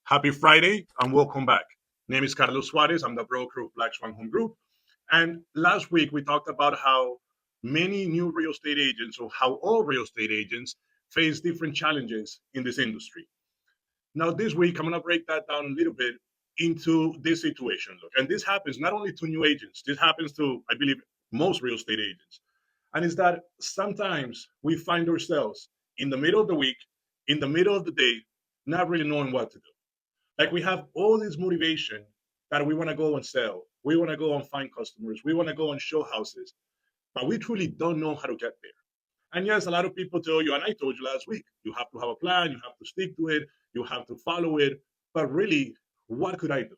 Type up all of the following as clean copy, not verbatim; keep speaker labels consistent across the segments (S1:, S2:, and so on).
S1: Happy Friday and welcome back. Name is Carlos Suarez. I'm the broker of Black Swan Home Group. And last week we talked about how many new real estate agents, or how all real estate agents face different challenges in this industry. Now, this week I'm going to break that down a little bit into this situation. Look, and this happens not only to new agents, this happens to, I believe, most real estate agents. And it's that sometimes we find ourselves in the middle of the week, in the middle of the day, not really knowing what to do. Like we have all this motivation that we want to go and sell, we want to go and find customers, we want to go and show houses, but we truly don't know how to get there. And yes, a lot of people tell you, and I told you last week, you have to have a plan, you have to stick to it, you have to follow it. But really, what could I do?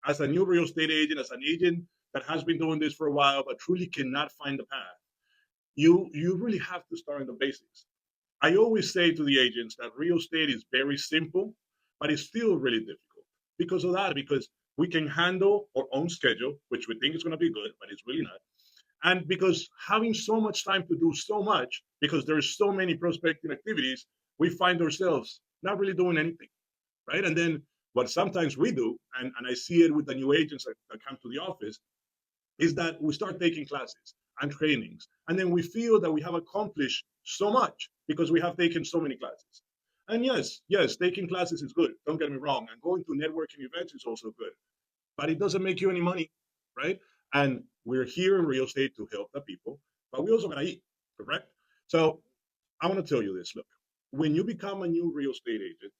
S1: As a new real estate agent, as an agent that has been doing this for a while, but truly cannot find the path, you really have to start in the basics. I always say to the agents that real estate is very simple, but it's still really difficult because of that, because we can handle our own schedule, which we think is going to be good, but it's really not. And because having so much time to do so much, because there's so many prospecting activities, we find ourselves not really doing anything, right? And then what sometimes we do, and I see it with the new agents that come to the office, is that we start taking classes and trainings, and then we feel that we have accomplished so much because we have taken so many classes. And yes, taking classes is good. Don't get me wrong. And going to networking events is also good, but it doesn't make you any money, right? And we're here in real estate to help the people, but we also gotta eat, correct? So I want to tell you this. Look, when you become a new real estate agent,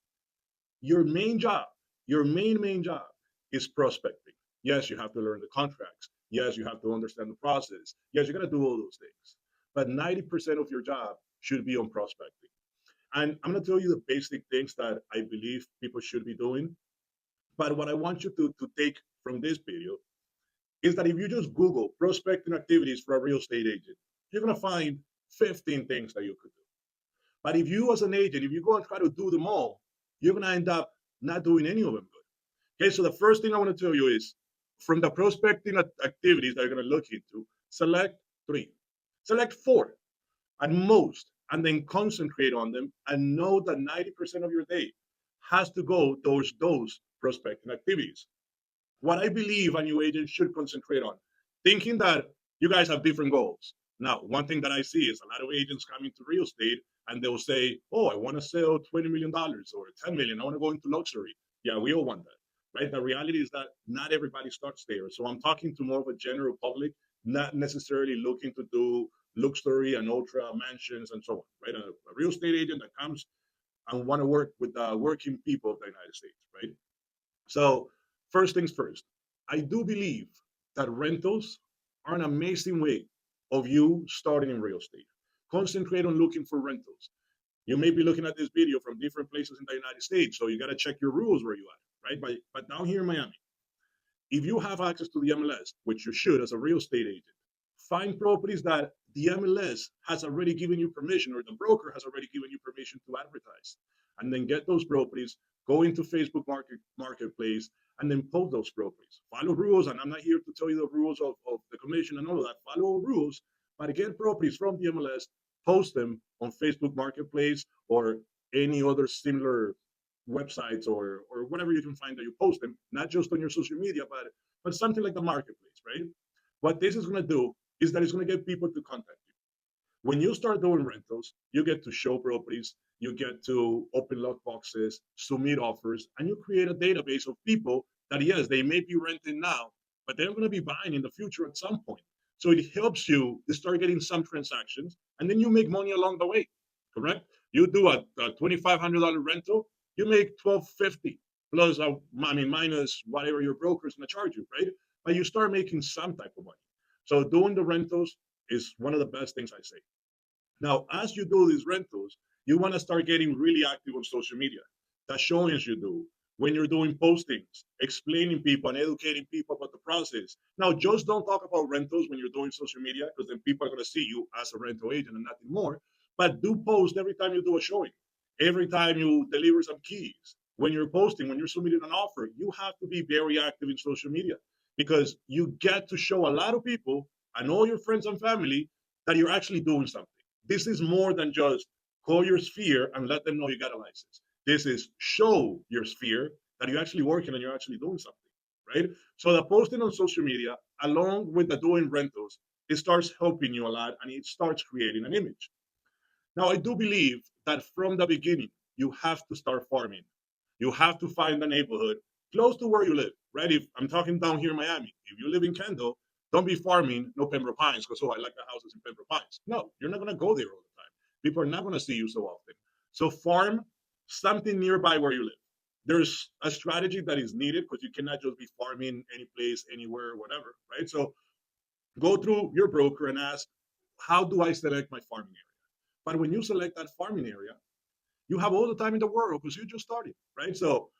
S1: your main job, your main job is prospecting. Yes, you have to learn the contracts. Yes, you have to understand the process. Yes, you got to do all those things. But 90% of your job should be on prospecting. And I'm going to tell you the basic things that I believe people should be doing. But what I want you to take from this video is that if you just Google prospecting activities for a real estate agent, you're going to find 15 things that you could do. But if you, as an agent, if you go and try to do them all, you're going to end up not doing any of them good. Okay, so the first thing I want to tell you is from the prospecting activities that you're going to look into, select three, select four at most, and then concentrate on them and know that 90% of your day has to go towards those prospecting activities. What I believe a new agent should concentrate on, thinking that you guys have different goals. Now, one thing that I see is a lot of agents come into real estate and they'll say, oh, I want to sell $20 million or 10 million. I want to go into luxury. Yeah, we all want that, right? The reality is that not everybody starts there. So I'm talking to more of a general public, not necessarily looking to do luxury and ultra mansions and so on, right? A real estate agent that comes and want to work with the working people of the United States, right? So, first things first, I do believe that rentals are an amazing way of you starting in real estate. Concentrate on looking for rentals. You may be looking at this video from different places in the United States, so you got to check your rules where you are, right? But down here in Miami, if you have access to the MLS, which you should as a real estate agent, find properties that the MLS has already given you permission or the broker has already given you permission to advertise. And then get those properties, go into Facebook Marketplace, and then post those properties. Follow rules, and I'm not here to tell you the rules of the commission and all of that. Follow rules, but get properties from the MLS, post them on Facebook Marketplace or any other similar websites or whatever you can find that you post them, not just on your social media, but something like the marketplace, right? What this is going to do is that it's going to get people to contact you. When you start doing rentals, you get to show properties, you get to open lock boxes, submit offers, and you create a database of people that, yes, they may be renting now, but they're going to be buying in the future at some point. So it helps you to start getting some transactions, and then you make money along the way, correct? You do a $2,500 rental, you make $1,250 plus, I mean, minus whatever your broker is going to charge you, right? But you start making some type of money. So doing the rentals is one of the best things I say. Now, as you do these rentals, you want to start getting really active on social media. The showings you do, when you're doing postings, explaining people and educating people about the process. Now, just don't talk about rentals when you're doing social media because then people are going to see you as a rental agent and nothing more. But do post every time you do a showing, every time you deliver some keys. When you're posting, when you're submitting an offer, you have to be very active in social media because you get to show a lot of people and all your friends and family that you're actually doing something. This is more than just call your sphere and let them know you got a license. This is show your sphere that you're actually working and you're actually doing something, right? So the posting on social media, along with the doing rentals, it starts helping you a lot and it starts creating an image. Now, I do believe that from the beginning, you have to start farming. You have to find a neighborhood close to where you live, right? If I'm talking down here in Miami, if you live in Kendall, don't be farming no Pembroke Pines because, oh, I like the houses in Pembroke Pines. No, you're not going to go there all the time. People are not going to see you so often. So farm something nearby where you live. There's a strategy that is needed because you cannot just be farming any place, anywhere, whatever, right? So go through your broker and ask, how do I select my farming area? But when you select that farming area, you have all the time in the world because you just started, right? So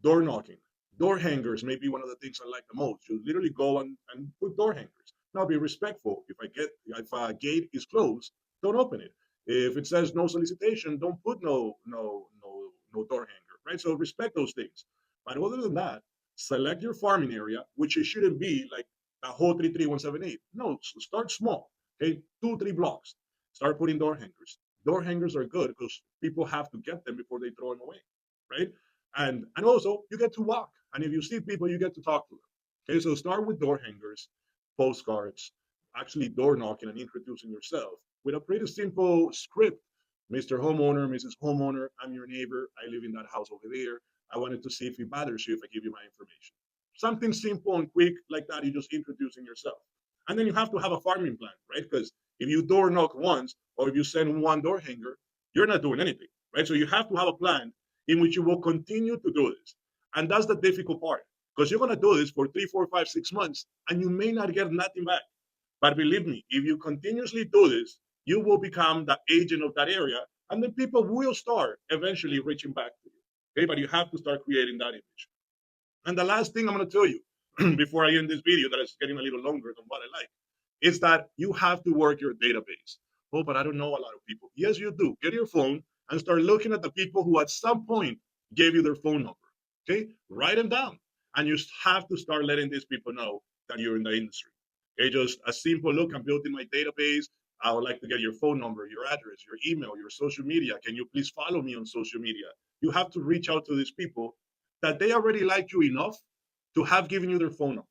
S1: door knocking, door hangers may be one of the things I like the most. You literally go and put door hangers. Now be respectful. If a gate is closed, don't open it. If it says no solicitation, don't put no door hanger, right? So respect those things. But other than that, select your farming area, which it shouldn't be like the whole 33178. No, start small. Okay, 2, 3 blocks. Start putting door hangers. Door hangers are good because people have to get them before they throw them away, right? And also you get to walk. And if you see people, you get to talk to them. Okay, so start with door hangers, postcards, actually door knocking and introducing yourself with a pretty simple script. Mr. Homeowner, Mrs. Homeowner, I'm your neighbor. I live in that house over there. I wanted to see if it bothers you if I give you my information. Something simple and quick like that, you just introducing yourself. And then you have to have a farming plan, right? Because if you door knock once or if you send one door hanger, you're not doing anything, right? So you have to have a plan in which you will continue to do this. And that's the difficult part because you're going to do this for 3, 4, 5, 6 months and you may not get nothing back. But believe me, if you continuously do this, you will become the agent of that area and then people will start eventually reaching back to you. Okay, but you have to start creating that image. And the last thing I'm going to tell you before I end this video that is getting a little longer than what I like is that you have to work your database. Oh, but I don't know a lot of people. Yes, you do. Get your phone and start looking at the people who at some point gave you their phone number. Okay, write them down. And you have to start letting these people know that you're in the industry. Okay, just a simple look. I'm building my database. I would like to get your phone number, your address, your email, your social media. Can you please follow me on social media? You have to reach out to these people that they already like you enough to have given you their phone number.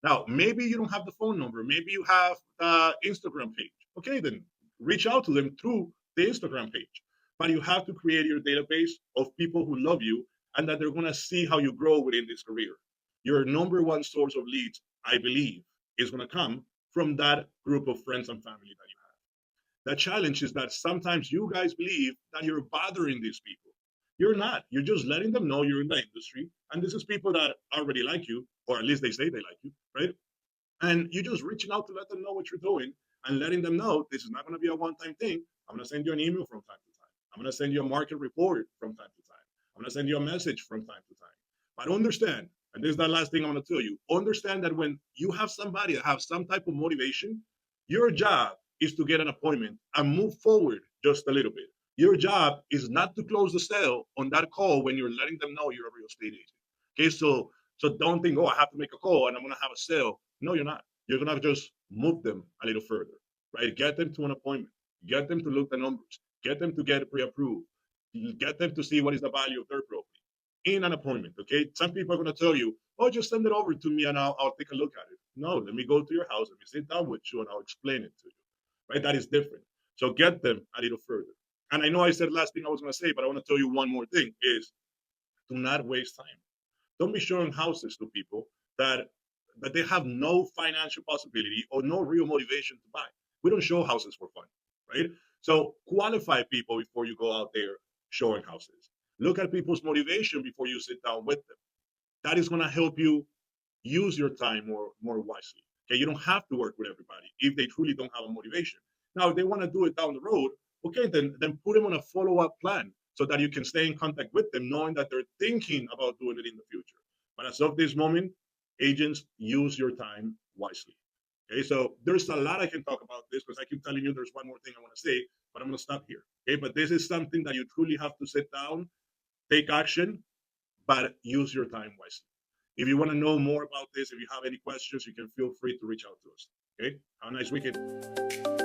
S1: Now, maybe you don't have the phone number. Maybe you have the Instagram page. Okay, then reach out to them through the Instagram page. But you have to create your database of people who love you and that they're going to see how you grow within this career. Your number one source of leads, I believe, is going to come from that group of friends and family that you have. The challenge is that sometimes you guys believe that you're bothering these people. You're not. You're just letting them know you're in the industry. And this is people that already like you, or at least they say they like you, right? And you're just reaching out to let them know what you're doing and letting them know this is not going to be a one time thing. I'm going to send you an email from time to time. I'm going to send you a market report from time to time. I'm going to send you a message from time to time. But understand, and this is the last thing I'm going to tell you, understand that when you have somebody that has some type of motivation, your job is to get an appointment and move forward just a little bit. Your job is not to close the sale on that call when you're letting them know you're a real estate agent. Okay, so don't think, oh, I have to make a call and I'm gonna have a sale. No, you're not. You're gonna just move them a little further, right? Get them to an appointment, get them to look the numbers, get them to get pre-approved, get them to see what is the value of their property in an appointment. Okay, some people are gonna tell you, oh, just send it over to me and I'll take a look at it. No, let me go to your house, let me sit down with you and I'll explain it to you. Right? That is different. So get them a little further. And I know I said last thing I was going to say, but I want to tell you one more thing is do not waste time. Don't be showing houses to people that they have no financial possibility or no real motivation to buy. We don't show houses for fun, right? So qualify people before you go out there showing houses. Look at people's motivation before you sit down with them. That is going to help you use your time more wisely. Okay, you don't have to work with everybody if they truly don't have a motivation. Now, if they want to do it down the road, okay, then put them on a follow-up plan so that you can stay in contact with them, knowing that they're thinking about doing it in the future. But as of this moment, agents, use your time wisely. Okay, so there's a lot I can talk about this because I keep telling you there's one more thing I want to say, but I'm going to stop here. Okay, but this is something that you truly have to sit down, take action, but use your time wisely. If you want to know more about this, if you have any questions, you can feel free to reach out to us. Okay, have a nice weekend.